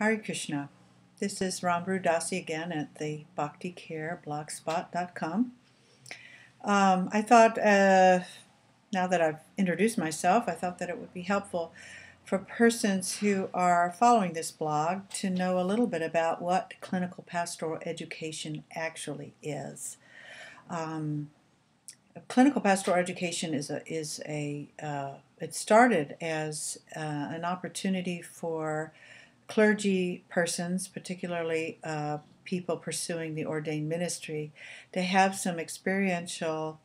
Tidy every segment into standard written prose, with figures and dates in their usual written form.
Hare Krishna. This is Rambru Dasi again at the Bhakti Care blogspot.com. I thought, now that I've introduced myself, I thought that it would be helpful for persons who are following this blog to know a little bit about what clinical pastoral education actually is. Clinical pastoral education it started as an opportunity for clergy persons, particularly people pursuing the ordained ministry, to have some experiential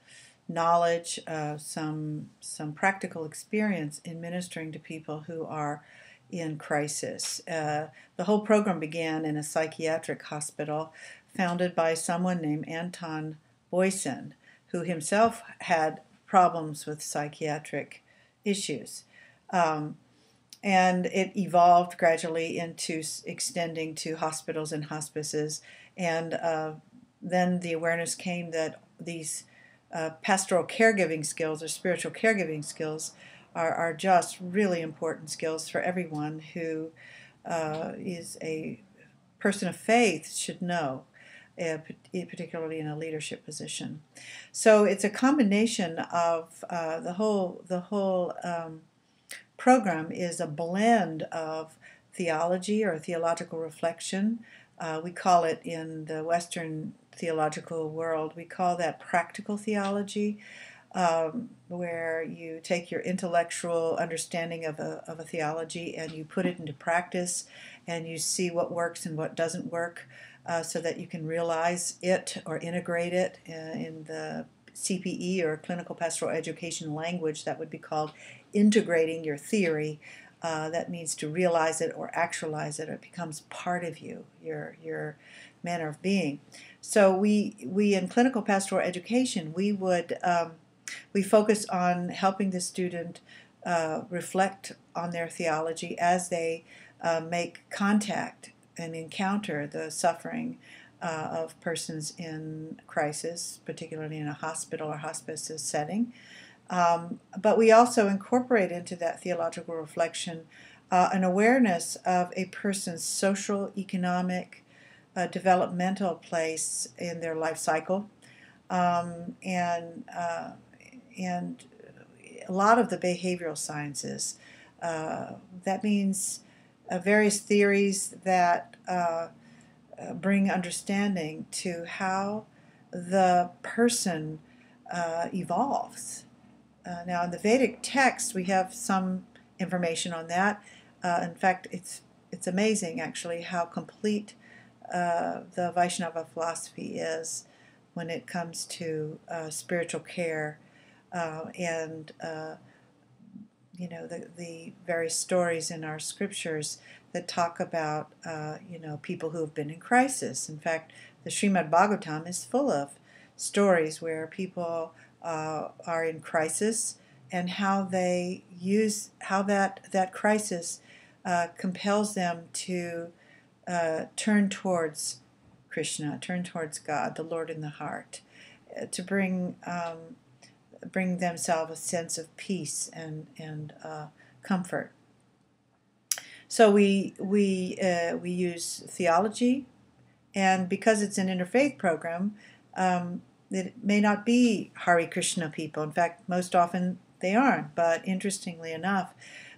knowledge, some practical experience in ministering to people who are in crisis. The whole program began in a psychiatric hospital founded by someone named Anton Boysen, who himself had problems with psychiatric issues. And it evolved gradually into extending to hospitals and hospices. And then the awareness came that these pastoral caregiving skills or spiritual caregiving skills are just really important skills for everyone who is a person of faith should know, particularly in a leadership position. So it's a combination of the whole program is a blend of theology or theological reflection. We call it in the Western theological world, we call that practical theology, where you take your intellectual understanding of a theology and you put it into practice and you see what works and what doesn't work, so that you can realize it or integrate it in the CPE or Clinical Pastoral Education language. That would be called integrating your theory. That means to realize it or actualize it, or it becomes part of you, your manner of being. So we in Clinical Pastoral Education, we focus on helping the student reflect on their theology as they make contact and encounter the suffering of persons in crisis, particularly in a hospital or hospice setting. But we also incorporate into that theological reflection an awareness of a person's social, economic, developmental place in their life cycle, and a lot of the behavioral sciences. That means various theories that bring understanding to how the person evolves. Now, in the Vedic text, we have some information on that. In fact, it's amazing, actually, how complete the Vaishnava philosophy is when it comes to spiritual care and the various stories in our scriptures that talk about people who have been in crisis. In fact, the Srimad Bhagavatam is full of stories where people are in crisis and how that crisis compels them to turn towards Krishna, turn towards God, the Lord in the heart, to bring themselves a sense of peace and comfort. So we use theology, and because it's an interfaith program, it may not be Hare Krishna people. In fact, most often they aren't. But interestingly enough,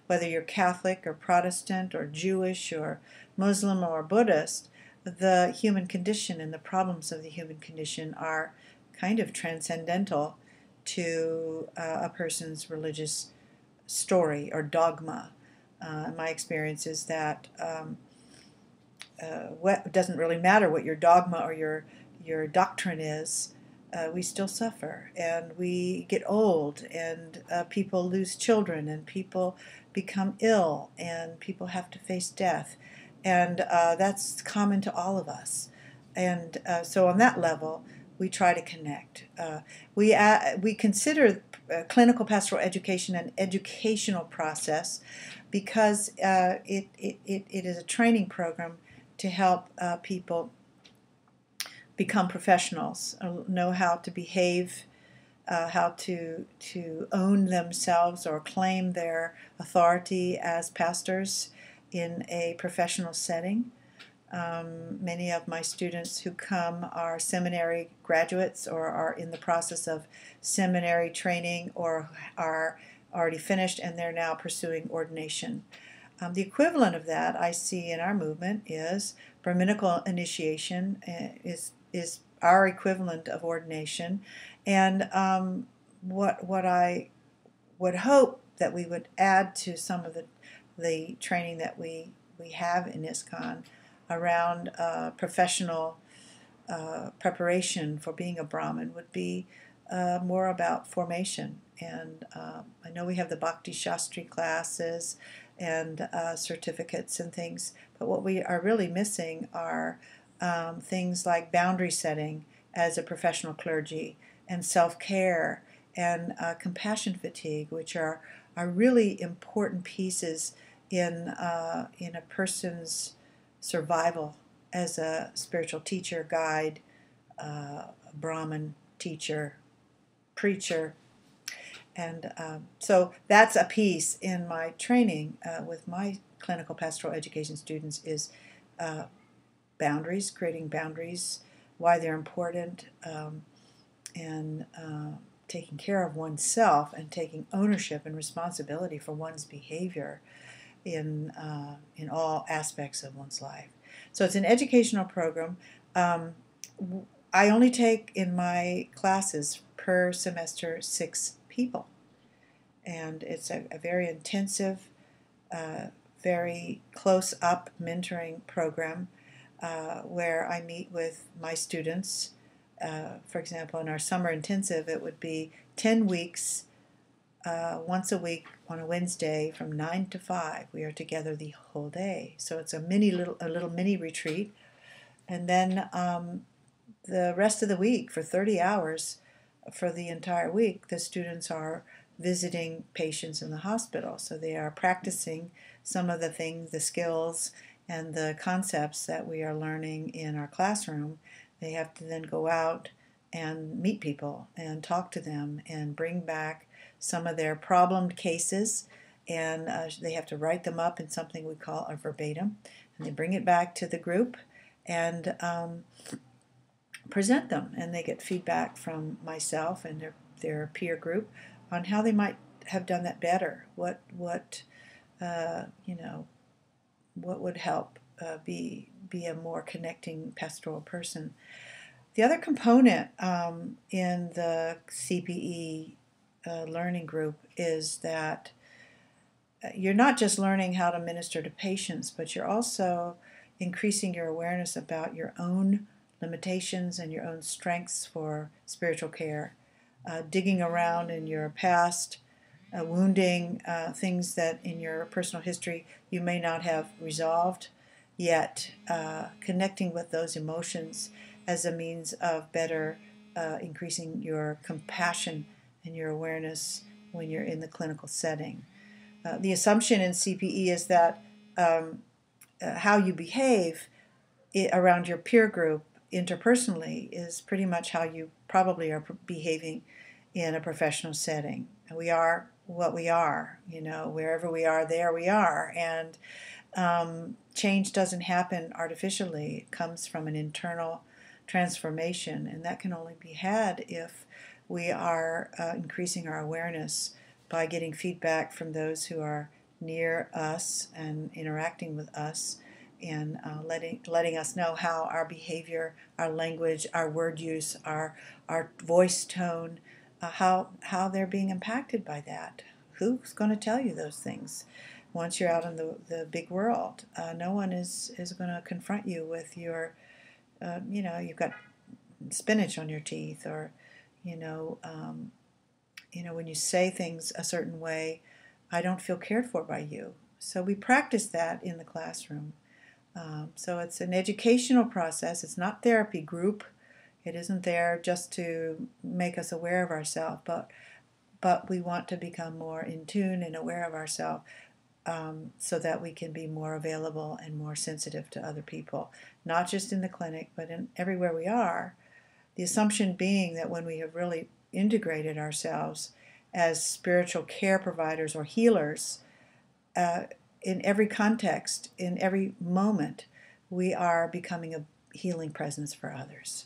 whether you're Catholic or Protestant or Jewish or Muslim or Buddhist, the human condition and the problems of the human condition are kind of transcendental to a person's religious story or dogma. My experience is that it doesn't really matter what your dogma or your doctrine is. We still suffer, and we get old, and people lose children, and people become ill, and people have to face death, and that's common to all of us. And so on that level, we try to connect. We consider clinical pastoral education an educational process because it is a training program to help people become professionals, know how to behave, how to own themselves or claim their authority as pastors, in a professional setting. Many of my students who come are seminary graduates or are in the process of seminary training or are already finished and they're now pursuing ordination. The equivalent of that I see in our movement is brahminical initiation is our equivalent of ordination, and what I would hope that we would add to some of the training that we have in ISKCON around professional preparation for being a Brahmin would be more about formation. And I know we have the Bhakti Shastri classes and certificates and things, but what we are really missing are things like boundary setting as a professional clergy and self-care and compassion fatigue, which are really important pieces in a person's survival as a spiritual teacher, guide, Brahmin teacher, preacher. And so that's a piece in my training with my clinical pastoral education students is boundaries, creating boundaries, why they're important, and taking care of oneself and taking ownership and responsibility for one's behavior in all aspects of one's life. So it's an educational program. I only take in my classes per semester 6 people, and it's a very intensive, very close-up mentoring program where I meet with my students. For example, in our summer intensive, it would be 10 weeks, once a week on a Wednesday from 9 to 5. We are together the whole day. So it's a little mini retreat. And then the rest of the week, for 30 hours for the entire week, the students are visiting patients in the hospital. So they are practicing some of the things, the skills, and the concepts that we are learning in our classroom. They have to then go out and meet people and talk to them and bring back some of their problem cases, and they have to write them up in something we call a verbatim, and they bring it back to the group and present them, and they get feedback from myself and their peer group on how they might have done that better. What would help be a more connecting pastoral person. The other component in the CPE learning group is that you're not just learning how to minister to patients, but you're also increasing your awareness about your own limitations and your own strengths for spiritual care, digging around in your past, wounding, things that in your personal history you may not have resolved yet, connecting with those emotions as a means of better increasing your compassion and your awareness when you're in the clinical setting. The assumption in CPE is that how you behave around your peer group interpersonally is pretty much how you probably are behaving in a professional setting. We are what we are, wherever we are, there we are. And change doesn't happen artificially. It comes from an internal transformation, and that can only be had if we are increasing our awareness by getting feedback from those who are near us and interacting with us, and letting us know how our behavior, our language, our word use, our voice tone, how they're being impacted by that. Who's going to tell you those things once you're out in the big world? No one is going to confront you with your, you've got spinach on your teeth, or, when you say things a certain way, I don't feel cared for by you. So we practice that in the classroom. So it's an educational process. It's not therapy group. It isn't there just to make us aware of ourselves, but we want to become more in tune and aware of ourselves, so that we can be more available and more sensitive to other people, not just in the clinic, but in everywhere we are. The assumption being that when we have really integrated ourselves as spiritual care providers or healers, in every context, in every moment, we are becoming a healing presence for others.